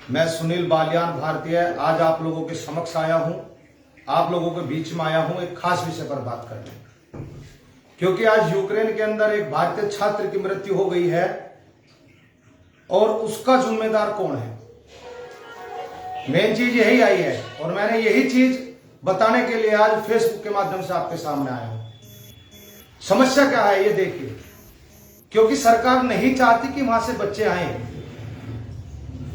मैं सुनील बालियान भारतीय आज आप लोगों के समक्ष आया हूं, आप लोगों के बीच में आया हूं एक खास विषय पर बात करने, क्योंकि आज यूक्रेन के अंदर एक भारतीय छात्र की मृत्यु हो गई है और उसका जिम्मेदार कौन है। मेन चीज यही आई है और मैंने यही चीज बताने के लिए आज फेसबुक के माध्यम से आपके सामने आया हूं। समस्या क्या है ये देखिए, क्योंकि सरकार नहीं चाहती कि वहां से बच्चे आए।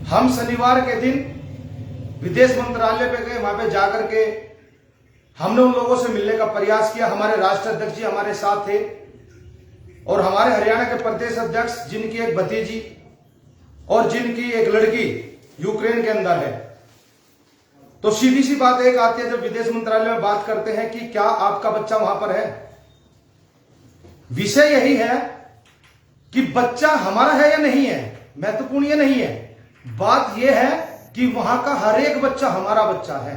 हम शनिवार के दिन विदेश मंत्रालय पे गए, वहां पे जाकर के हमने उन लोगों से मिलने का प्रयास किया। हमारे राष्ट्र अध्यक्ष जी हमारे साथ थे और हमारे हरियाणा के प्रदेश अध्यक्ष, जिनकी एक भतीजी और जिनकी एक लड़की यूक्रेन के अंदर है। तो सीधी सी बात एक आती है, जब विदेश मंत्रालय में बात करते हैं कि क्या आपका बच्चा वहां पर है, विषय यही है कि बच्चा हमारा है या नहीं है, महत्वपूर्ण ये नहीं है। बात यह है कि वहां का हर एक बच्चा हमारा बच्चा है।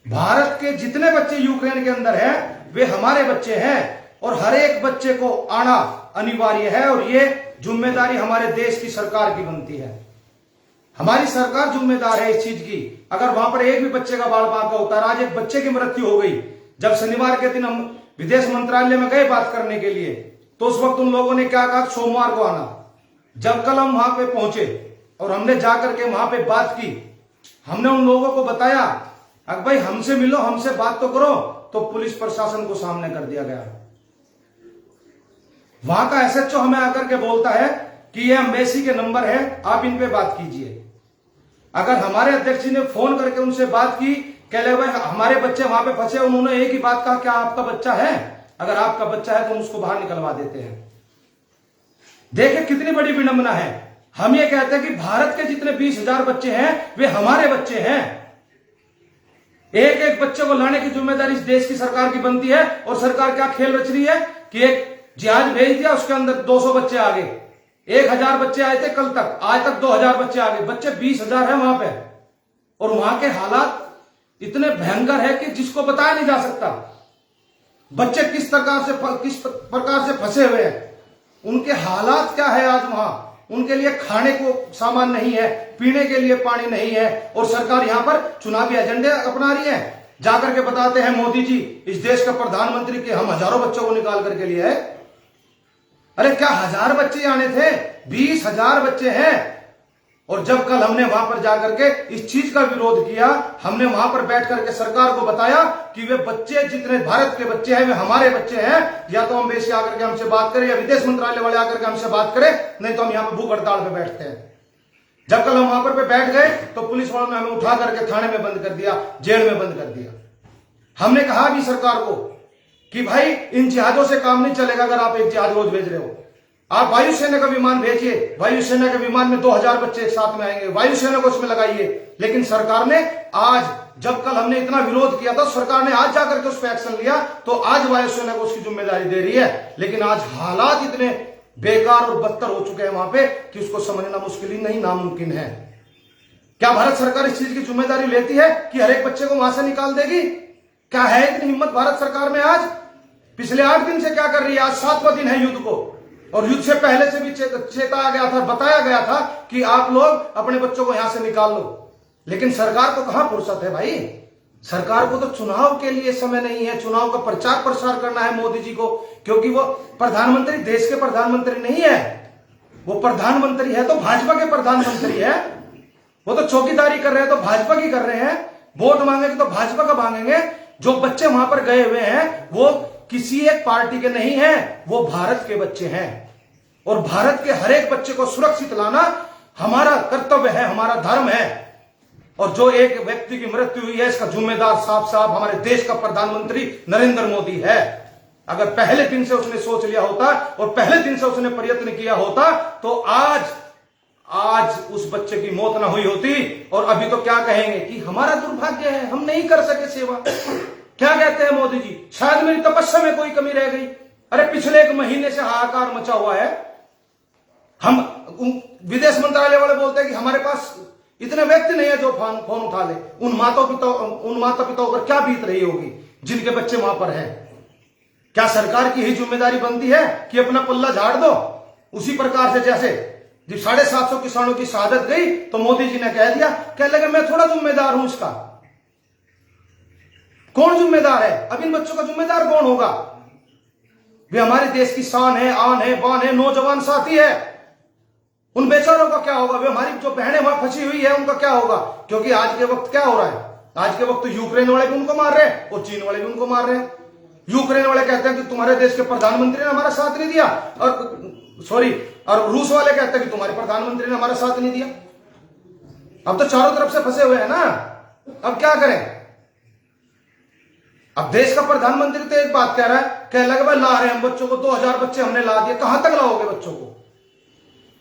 भारत के जितने बच्चे यूक्रेन के अंदर हैं वे हमारे बच्चे हैं और हर एक बच्चे को आना अनिवार्य है और ये जिम्मेदारी हमारे देश की सरकार की बनती है। हमारी सरकार जिम्मेदार है इस चीज की। अगर वहां पर एक भी बच्चे का बाल बांका होता है, आज एक बच्चे की मृत्यु हो गई। जब शनिवार के दिन हम विदेश मंत्रालय में गए बात करने के लिए, तो उस वक्त उन लोगों ने क्या कहा, सोमवार को आना। जब कल हम वहां पे पहुंचे और हमने जाकर के वहां पे बात की, हमने उन लोगों को बताया अगर भाई हमसे मिलो, हमसे बात तो करो, तो पुलिस प्रशासन को सामने कर दिया गया। वहां का एसएचओ हमें आकर के बोलता है कि ये एम्बेसी के नंबर है, आप इन पे बात कीजिए। अगर हमारे अध्यक्ष जी ने फोन करके उनसे बात की, कह ले भाई हमारे बच्चे वहां पे फंसे, उन्होंने एक ही बात कहा, क्या आपका बच्चा है? अगर आपका बच्चा है तो हम उसको बाहर निकलवा देते हैं। देखिए कितनी बड़ी विडंबना है। हम ये कहते हैं कि भारत के जितने 20,000 बच्चे हैं वे हमारे बच्चे हैं। एक एक बच्चे को लाने की जिम्मेदारी इस देश की सरकार की बनती है। और सरकार क्या खेल रच रही है कि एक जहाज भेज दिया, उसके अंदर 200 बच्चे आ गए। 1,000 बच्चे आए थे कल तक, आज तक 2,000 बच्चे आ गए। बच्चे 20,000 है वहां पे और वहां के हालात इतने भयंकर है कि जिसको बताया नहीं जा सकता। बच्चे किस प्रकार से फंसे हुए हैं, उनके हालात क्या है। आज वहां उनके लिए खाने को सामान नहीं है, पीने के लिए पानी नहीं है और सरकार यहां पर चुनावी एजेंडे अपना रही है। जाकर के बताते हैं मोदी जी इस देश का प्रधानमंत्री के हम हजारों बच्चों को निकाल करके लिए है। अरे क्या 1,000 बच्चे आने थे? 20,000 बच्चे हैं। और जब कल हमने वहां पर जाकर के इस चीज का विरोध किया, हमने वहां पर बैठ करके सरकार को बताया कि वे बच्चे जितने भारत के बच्चे हैं वे हमारे बच्चे हैं। या तो एम्बेसी आकर के हमसे बात करें या विदेश मंत्रालय वाले आकर के हमसे बात करें, नहीं तो हम यहां पर भूख हड़ताल पे बैठते हैं। जब कल हम वहां पर बैठ गए तो पुलिस वालों ने हमें उठा करके थाने में बंद कर दिया, जेल में बंद कर दिया। हमने कहा भी सरकार को कि भाई इन जहाजों से काम नहीं चलेगा। अगर आप एक जहाज रोज भेज रहे हो, आप वायुसेना का विमान भेजिए, वायुसेना के विमान में 2,000 बच्चे एक साथ में आएंगे, वायुसेना को उसमें लगाइए। लेकिन सरकार ने आज, जब कल हमने इतना विरोध किया था, सरकार ने आज जाकर के उस पर एक्शन लिया, तो आज वायुसेना को उसकी जिम्मेदारी दे रही है। लेकिन आज हालात इतने बेकार और बदतर हो चुके हैं वहां पे कि उसको समझना मुश्किल ही नहीं, नामुमकिन है। क्या भारत सरकार इस चीज की जिम्मेदारी लेती है कि हर एक बच्चे को वहां से निकाल देगी? क्या है इतनी हिम्मत भारत सरकार में? आज पिछले 8 दिन से क्या कर रही है? आज 7वां दिन है युद्ध को, और युद्ध से पहले से भी चेताया गया था, बताया गया था कि आप लोग अपने बच्चों को यहां से निकाल लो। लेकिन सरकार को कहां फुर्सत है भाई? सरकार को तो चुनाव के लिए समय नहीं है, चुनाव का प्रचार प्रसार करना है मोदी जी को, क्योंकि वो प्रधानमंत्री देश के प्रधानमंत्री नहीं है। वो प्रधानमंत्री है तो भाजपा के प्रधानमंत्री है। वो तो चौकीदारी कर रहे हैं तो भाजपा की कर रहे हैं, वोट मांगेंगे तो भाजपा का मांगेंगे। जो बच्चे वहां पर गए हुए हैं वो किसी एक पार्टी के नहीं हैं, वो भारत के बच्चे हैं। और भारत के हर एक बच्चे को सुरक्षित लाना हमारा कर्तव्य है, हमारा धर्म है। और जो एक व्यक्ति की मृत्यु हुई है, इसका जिम्मेदार साफ साफ हमारे देश का प्रधानमंत्री नरेंद्र मोदी है। अगर पहले दिन से उसने सोच लिया होता और पहले दिन से उसने प्रयत्न किया होता तो आज उस बच्चे की मौत ना हुई होती। और अभी तो क्या कहेंगे कि हमारा दुर्भाग्य है, हम नहीं कर सके सेवा। क्या कहते हैं मोदी जी? शायद मेरी तपस्या में कोई कमी रह गई। अरे पिछले 1 महीने से हाहाकार मचा हुआ है। हम विदेश मंत्रालय वाले बोलते हैं कि हमारे पास इतने व्यक्ति नहीं है जो फोन उठा ले। उन माता पिताओं पर क्या बीत रही होगी जिनके बच्चे वहां पर हैं। क्या सरकार की ही जिम्मेदारी बनती है कि अपना पल्ला झाड़ दो? उसी प्रकार से जब 750 किसानों की शहादत गई तो मोदी जी ने कह दिया, कह लगे मैं थोड़ा जिम्मेदार हूं इसका। कौन जिम्मेदार है? अब इन बच्चों का जिम्मेदार कौन होगा? वे हमारे देश की शान है, आन है, बान है, नौजवान साथी है। उन बेचारों का क्या होगा? वे हमारी जो बहनें वहां फंसी हुई है उनका क्या होगा? क्योंकि आज के वक्त क्या हो रहा है? आज के वक्त तो यूक्रेन वाले भी उनको मार रहे हैं और चीन वाले भी उनको मार रहे हैं। यूक्रेन वाले कहते हैं कि तुम्हारे देश के प्रधानमंत्री ने हमारा साथ नहीं दिया, और रूस वाले कहते हैं कि तुम्हारे प्रधानमंत्री ने हमारा साथ नहीं दिया। अब तो चारों तरफ से फंसे हुए हैं ना। अब क्या करें? अब देश का प्रधानमंत्री तो एक बात कह रहा है, कह लगे भाई ला रहे हैं हम बच्चों को, 2000 बच्चे हमने ला दिए। कहां तक लाओगे बच्चों को?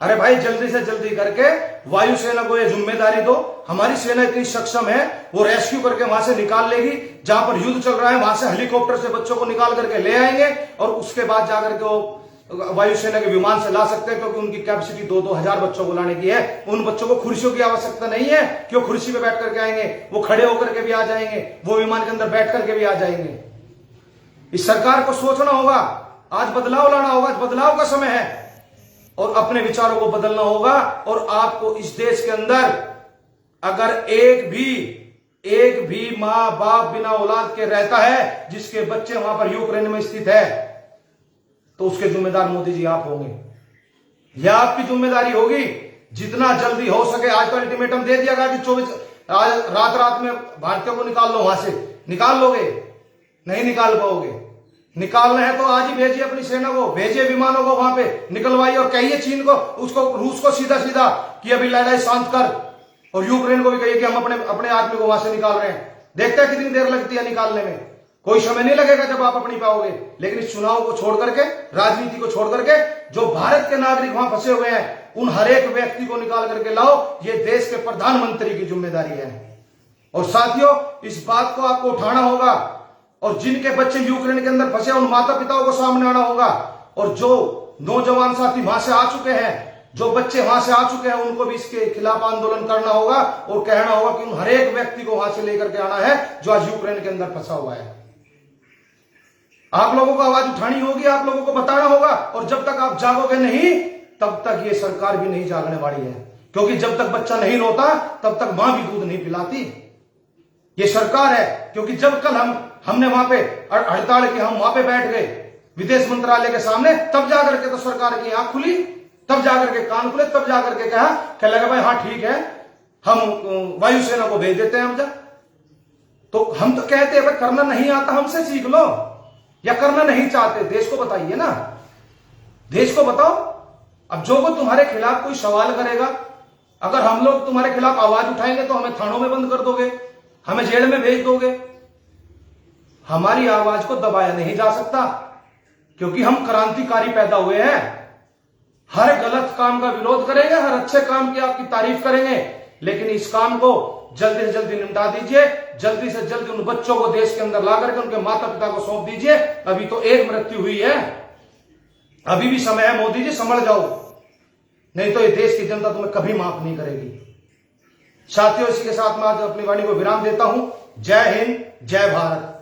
अरे भाई जल्दी से जल्दी करके वायुसेना को यह जिम्मेदारी दो। हमारी सेना इतनी सक्षम है, वो रेस्क्यू करके वहां से निकाल लेगी। जहां पर युद्ध चल रहा है वहां से हेलीकॉप्टर से बच्चों को निकाल करके ले आएंगे और उसके बाद जाकर के वो वायुसेना के विमान से ला सकते हैं, क्योंकि उनकी कैपेसिटी 2-2000 बच्चों को लाने की है। उन बच्चों को कुर्सियों की आवश्यकता नहीं है कि वो कुर्सी पे बैठ करके आएंगे, वो खड़े होकर के भी आ जाएंगे, वो विमान के अंदर बैठ करके भी आ जाएंगे। इस सरकार को सोचना होगा, आज बदलाव लाना होगा, आज बदलाव का समय है और अपने विचारों को बदलना होगा। और आपको इस देश के अंदर अगर एक भी मां बाप बिना औलाद के रहता है जिसके बच्चे वहां पर यूक्रेन में स्थित है, तो उसके जिम्मेदार मोदी जी आप होंगे। यह आपकी जिम्मेदारी होगी। जितना जल्दी हो सके, आज तो अल्टीमेटम दे दिया गया कि 24 आज रात में भारतीयों को निकाल लो वहां से। निकाल लोगे? नहीं निकाल पाओगे। निकालना है तो आज ही भेजिए अपनी सेना को, भेजिए विमानों को वहां पे, निकलवाइए और कहिए चीन को, उसको रूस को सीधा सीधा कि अभी लड़ाई शांत कर, और यूक्रेन को भी कहिए कि हम अपने आदमी को वहां से निकाल रहे हैं। देखते हैं कितनी देर लगती है निकालने में। कोई समय नहीं लगेगा जब आप अपनी पाओगे। लेकिन इस चुनाव को छोड़ करके, राजनीति को छोड़ करके, जो भारत के नागरिक वहां फंसे हुए हैं उन हर एक व्यक्ति को निकाल करके लाओ। ये देश के प्रधानमंत्री की जिम्मेदारी है। और साथियों, इस बात को आपको उठाना होगा और जिनके बच्चे यूक्रेन के अंदर फंसे उन माता पिताओं को सामने आना होगा। और जो नौजवान साथी वहां से आ चुके हैं, जो बच्चे वहां से आ चुके हैं, उनको भी इसके खिलाफ आंदोलन करना होगा और कहना होगा कि उन हर एक व्यक्ति को वहां से लेकर के आना है जो आज यूक्रेन के अंदर फंसा हुआ है। आप लोगों को आवाज उठानी होगी, आप लोगों को बताना होगा। और जब तक आप जागोगे नहीं, तब तक ये सरकार भी नहीं जागने वाली है। क्योंकि जब तक बच्चा नहीं रोता तब तक मां भी दूध नहीं पिलाती। ये सरकार है। क्योंकि जब कल हमने वहां पे हड़ताल की, हम वहां पे बैठ गए विदेश मंत्रालय के सामने, तब जाकर के तो सरकार की आंख खुली, तब जाकर के कान खुले, तब जाकर के कहा लगा भाई हाँ ठीक है, हम वायुसेना को भेज देते हैं। हम जब तो हम तो कहते हैं भाई करना नहीं आता हमसे सीख लो, या करना नहीं चाहते देश को बताइए ना, देश को बताओ। अब जो कोई तुम्हारे खिलाफ कोई सवाल करेगा, अगर हम लोग तुम्हारे खिलाफ आवाज उठाएंगे तो हमें थानों में बंद कर दोगे, हमें जेल में भेज दोगे। हमारी आवाज को दबाया नहीं जा सकता, क्योंकि हम क्रांतिकारी पैदा हुए हैं। हर गलत काम का विरोध करेंगे, हर अच्छे काम की आपकी तारीफ करेंगे, लेकिन इस काम को जल्दी से जल्दी निपटा दीजिए। जल्दी से जल्दी उन बच्चों को देश के अंदर ला करके उनके माता पिता को सौंप दीजिए। अभी तो एक मृत्यु हुई है, अभी भी समय है। मोदी जी संभल जाओ, नहीं तो ये देश की जनता तुम्हें कभी माफ नहीं करेगी। साथियों, इसी के साथ मैं आज अपनी वाणी को विराम देता हूं। जय हिंद, जय भारत।